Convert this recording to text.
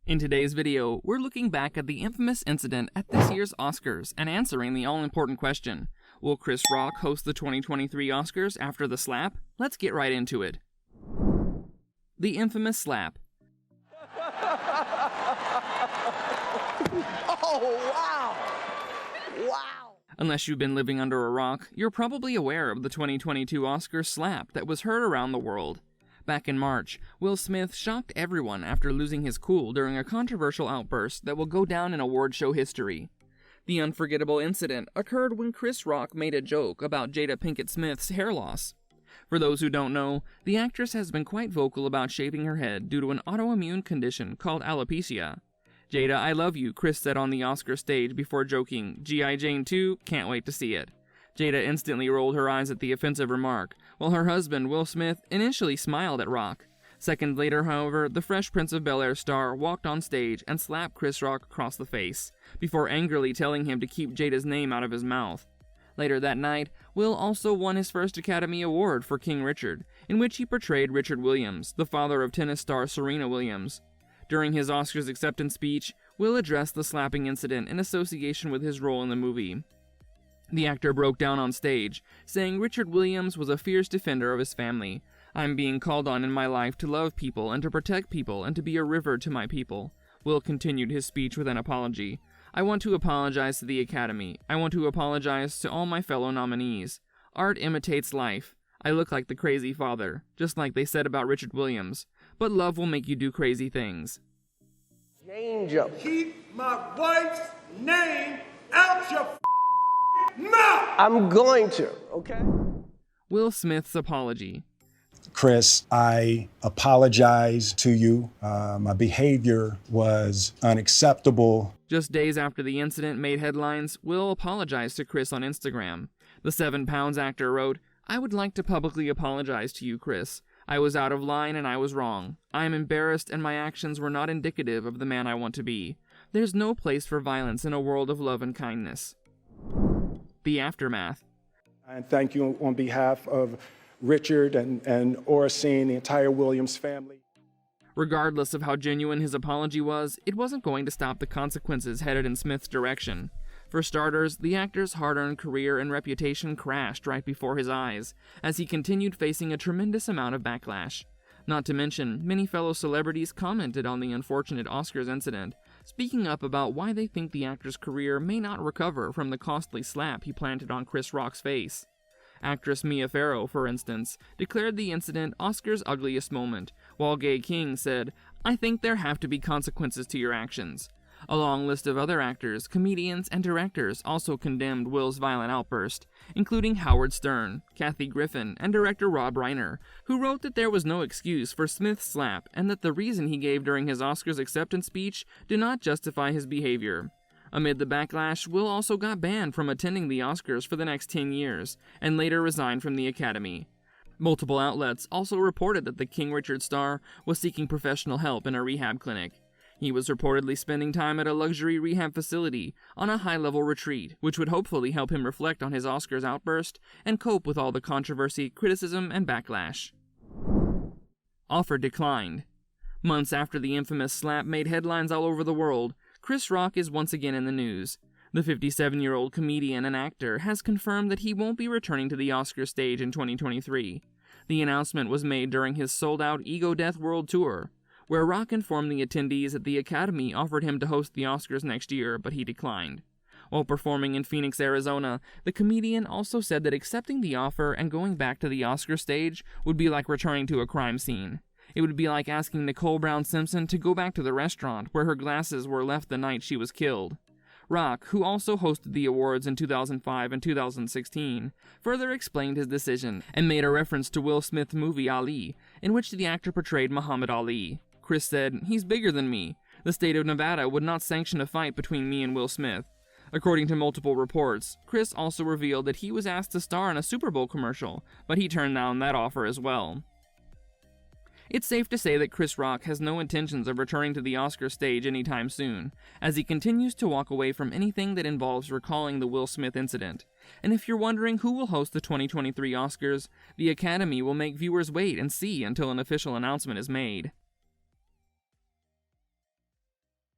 In today's video, we're looking back at the infamous incident at this year's Oscars and answering the all-important question: will Chris Rock host the 2023 Oscars after the slap? Let's get right into it. The infamous slap. Oh, wow! Wow! Unless you've been living under a rock, you're probably aware of the 2022 Oscar slap that was heard around the world. Back in March, Will Smith shocked everyone after losing his cool during a controversial outburst that will go down in award show history. The unforgettable incident occurred when Chris Rock made a joke about Jada Pinkett Smith's hair loss. For those who don't know, the actress has been quite vocal about shaving her head due to an autoimmune condition called alopecia. "Jada, I love you," Chris said on the Oscar stage before joking, "G.I. Jane 2, can't wait to see it." Jada instantly rolled her eyes at the offensive remark, while her husband, Will Smith, initially smiled at Rock. Seconds later, however, the Fresh Prince of Bel-Air star walked on stage and slapped Chris Rock across the face, before angrily telling him to keep Jada's name out of his mouth. Later that night, Will also won his first Academy Award for King Richard, in which he portrayed Richard Williams, the father of tennis star Serena Williams. During his Oscars acceptance speech, Will addressed the slapping incident in association with his role in the movie. The actor broke down on stage, saying Richard Williams was a fierce defender of his family. "I'm being called on in my life to love people and to protect people and to be a river to my people." Will continued his speech with an apology. "I want to apologize to the Academy. I want to apologize to all my fellow nominees. Art imitates life. I look like the crazy father, just like they said about Richard Williams. But love will make you do crazy things." Danger. Keep my wife's name out your mouth! I'm going to, okay? Will Smith's apology. Chris, I apologize to you. My behavior was unacceptable. Just days after the incident made headlines, Will apologized to Chris on Instagram. The 7 Pounds actor wrote, "I would like to publicly apologize to you, Chris. I was out of line and I was wrong. I am embarrassed and my actions were not indicative of the man I want to be. There's no place for violence in a world of love and kindness." The aftermath. And thank you on behalf of Richard and Oracene, the entire Williams family. Regardless of how genuine his apology was, it wasn't going to stop the consequences headed in Smith's direction. For starters, the actor's hard-earned career and reputation crashed right before his eyes, as he continued facing a tremendous amount of backlash. Not to mention, many fellow celebrities commented on the unfortunate Oscars incident, speaking up about why they think the actor's career may not recover from the costly slap he planted on Chris Rock's face. Actress Mia Farrow, for instance, declared the incident Oscar's ugliest moment, while Gay King said, "I think there have to be consequences to your actions." A long list of other actors, comedians, and directors also condemned Will's violent outburst, including Howard Stern, Kathy Griffin, and director Rob Reiner, who wrote that there was no excuse for Smith's slap and that the reason he gave during his Oscars acceptance speech did not justify his behavior. Amid the backlash, Will also got banned from attending the Oscars for the next 10 years, and later resigned from the Academy. Multiple outlets also reported that the King Richard star was seeking professional help in a rehab clinic. He was reportedly spending time at a luxury rehab facility on a high-level retreat, which would hopefully help him reflect on his Oscars outburst and cope with all the controversy, criticism, and backlash. Offer declined. Months after the infamous slap made headlines all over the world, Chris Rock is once again in the news. The 57-year-old comedian and actor has confirmed that he won't be returning to the Oscar stage in 2023. The announcement was made during his sold-out Ego Death World Tour, where Rock informed the attendees that the Academy offered him to host the Oscars next year, but he declined. While performing in Phoenix, Arizona, the comedian also said that accepting the offer and going back to the Oscar stage would be like returning to a crime scene. It would be like asking Nicole Brown Simpson to go back to the restaurant where her glasses were left the night she was killed. Rock, who also hosted the awards in 2005 and 2016, further explained his decision and made a reference to Will Smith's movie Ali, in which the actor portrayed Muhammad Ali. Chris said, "He's bigger than me. The state of Nevada would not sanction a fight between me and Will Smith." According to multiple reports, Chris also revealed that he was asked to star in a Super Bowl commercial, but he turned down that offer as well. It's safe to say that Chris Rock has no intentions of returning to the Oscar stage anytime soon, as he continues to walk away from anything that involves recalling the Will Smith incident. And if you're wondering who will host the 2023 Oscars, the Academy will make viewers wait and see until an official announcement is made.